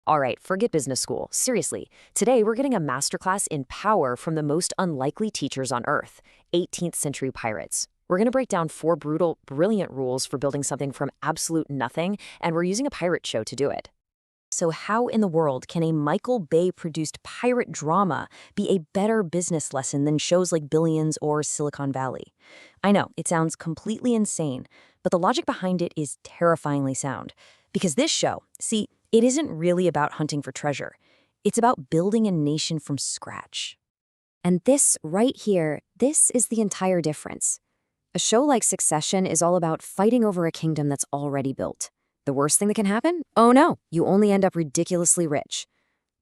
All right, forget business school. Seriously, today we're getting a masterclass in power from the most unlikely teachers on Earth, 18th century pirates. We're going to break down 4 brutal, brilliant rules for building something from absolute nothing, and we're using a pirate show to do it. So how in the world can a Michael Bay-produced pirate drama be a better business lesson than shows like Billions or Silicon Valley? I know, it sounds completely insane, but the logic behind it is terrifyingly sound. Because this show, see, it isn't really about hunting for treasure. It's about building a nation from scratch. And this right here, this is the entire difference. A show like Succession is all about fighting over a kingdom that's already built. The worst thing that can happen? Oh no, you only end up ridiculously rich.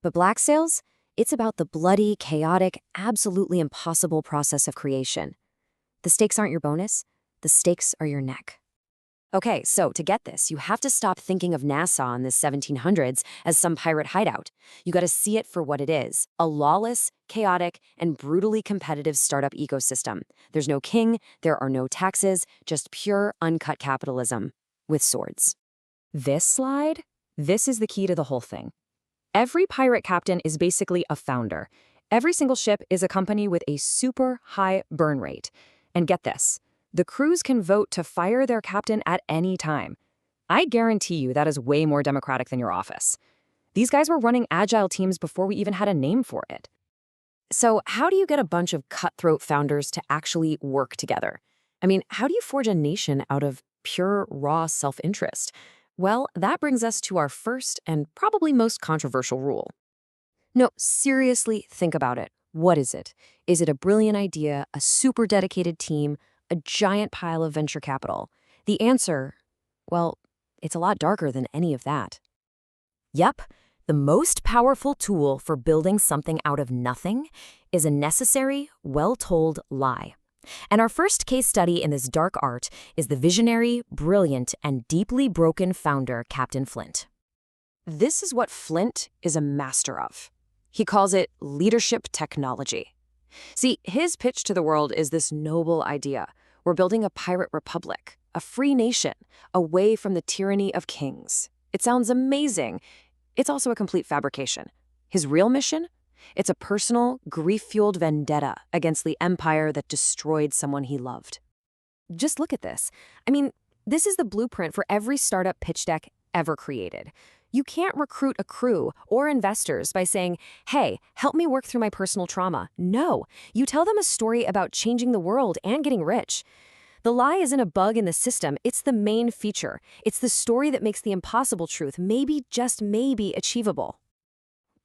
But Black Sails? It's about the bloody, chaotic, absolutely impossible process of creation. The stakes aren't your bonus, the stakes are your neck. Okay, so to get this, you have to stop thinking of Nassau in the 1700s as some pirate hideout. You gotta see it for what it is, a lawless, chaotic, and brutally competitive startup ecosystem. There's no king, there are no taxes, just pure, uncut capitalism. With swords. This slide, this is the key to the whole thing. Every pirate captain is basically a founder. Every single ship is a company with a super high burn rate. And get this, the crews can vote to fire their captain at any time. I guarantee you that is way more democratic than your office. These guys were running agile teams before we even had a name for it. So how do you get a bunch of cutthroat founders to actually work together? I mean, how do you forge a nation out of pure, raw self-interest? Well, that brings us to our first and probably most controversial rule. No, seriously, think about it. What is it? Is it a brilliant idea, a super dedicated team, a giant pile of venture capital? The answer, well, it's a lot darker than any of that. Yep, the most powerful tool for building something out of nothing is a necessary, well-told lie. And our first case study in this dark art is the visionary, brilliant, and deeply broken founder, Captain Flint. This is what Flint is a master of. He calls it leadership technology. See, his pitch to the world is this noble idea. We're building a pirate republic, a free nation, away from the tyranny of kings. It sounds amazing. It's also a complete fabrication. His real mission? It's a personal, grief-fueled vendetta against the empire that destroyed someone he loved. Just look at this. I mean, this is the blueprint for every startup pitch deck ever created. You can't recruit a crew or investors by saying, hey, help me work through my personal trauma. No, you tell them a story about changing the world and getting rich. The lie isn't a bug in the system, it's the main feature. It's the story that makes the impossible truth maybe, just maybe, achievable.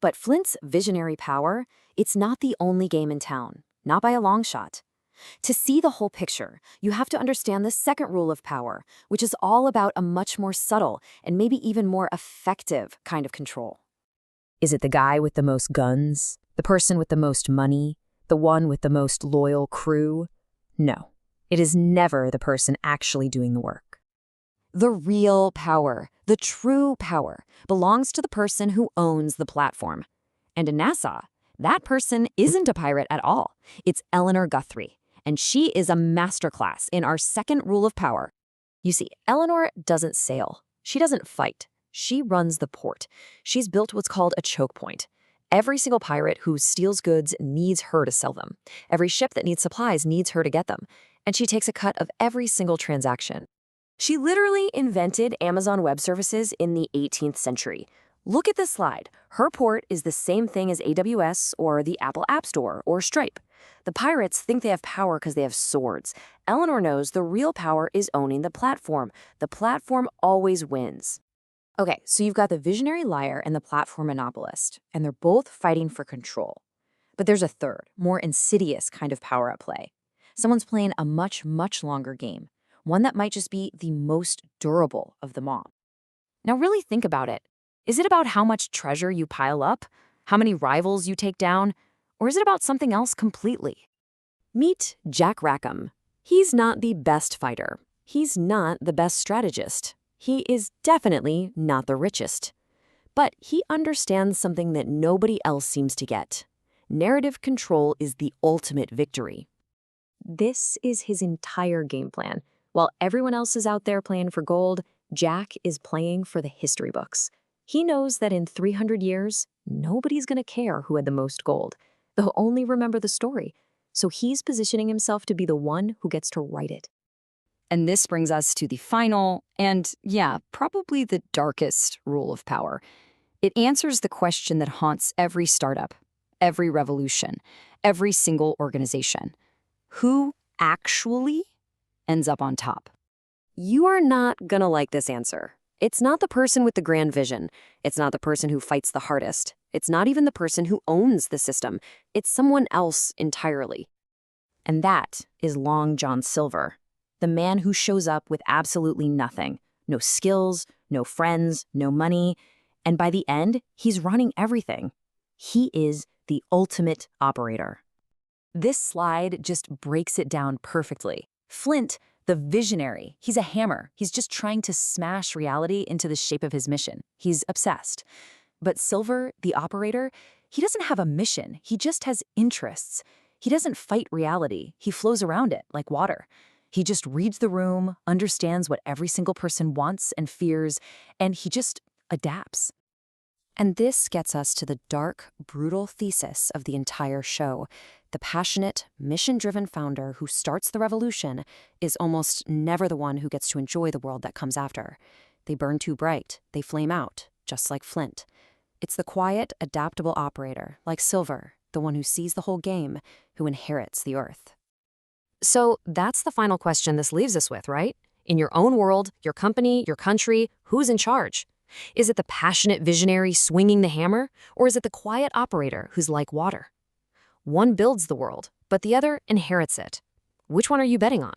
But Flint's visionary power, it's not the only game in town, not by a long shot. To see the whole picture, you have to understand the second rule of power, which is all about a much more subtle and maybe even more effective kind of control. Is it the guy with the most guns? The person with the most money? The one with the most loyal crew? No, it is never the person actually doing the work. The real power, the true power, belongs to the person who owns the platform. And in Nassau, that person isn't a pirate at all. It's Eleanor Guthrie, and she is a masterclass in our second rule of power. You see, Eleanor doesn't sail. She doesn't fight. She runs the port. She's built what's called a choke point. Every single pirate who steals goods needs her to sell them. Every ship that needs supplies needs her to get them. And she takes a cut of every single transaction. She literally invented Amazon Web Services in the 18th century. Look at this slide. Her port is the same thing as AWS or the Apple App Store or Stripe. The pirates think they have power because they have swords. Eleanor knows the real power is owning the platform. The platform always wins. Okay, so you've got the visionary liar and the platform monopolist, and they're both fighting for control. But there's a third, more insidious kind of power at play. Someone's playing a much, much longer game. One that might just be the most durable of them all. Now really think about it. Is it about how much treasure you pile up? How many rivals you take down? Or is it about something else completely? Meet Jack Rackham. He's not the best fighter. He's not the best strategist. He is definitely not the richest. But he understands something that nobody else seems to get. Narrative control is the ultimate victory. This is his entire game plan. While everyone else is out there playing for gold, Jack is playing for the history books. He knows that in 300 years, nobody's going to care who had the most gold. They'll only remember the story. So he's positioning himself to be the one who gets to write it. And this brings us to the final and, yeah, probably the darkest rule of power. It answers the question that haunts every startup, every revolution, every single organization. Who actually ends up on top? You are not gonna like this answer. It's not the person with the grand vision. It's not the person who fights the hardest. It's not even the person who owns the system. It's someone else entirely. And that is Long John Silver, the man who shows up with absolutely nothing. No skills, no friends, no money. And by the end, he's running everything. He is the ultimate operator. This slide just breaks it down perfectly. Flint, the visionary, he's a hammer. He's just trying to smash reality into the shape of his mission. He's obsessed. But Silver, the operator, he doesn't have a mission. He just has interests. He doesn't fight reality. He flows around it like water. He just reads the room, understands what every single person wants and fears, and he just adapts. And this gets us to the dark, brutal thesis of the entire show. The passionate, mission-driven founder who starts the revolution is almost never the one who gets to enjoy the world that comes after. They burn too bright, they flame out, just like Flint. It's the quiet, adaptable operator, like Silver, the one who sees the whole game, who inherits the earth. So that's the final question this leaves us with, right? In your own world, your company, your country, who's in charge? Is it the passionate visionary swinging the hammer, or is it the quiet operator who's like water? One builds the world, but the other inherits it. Which one are you betting on?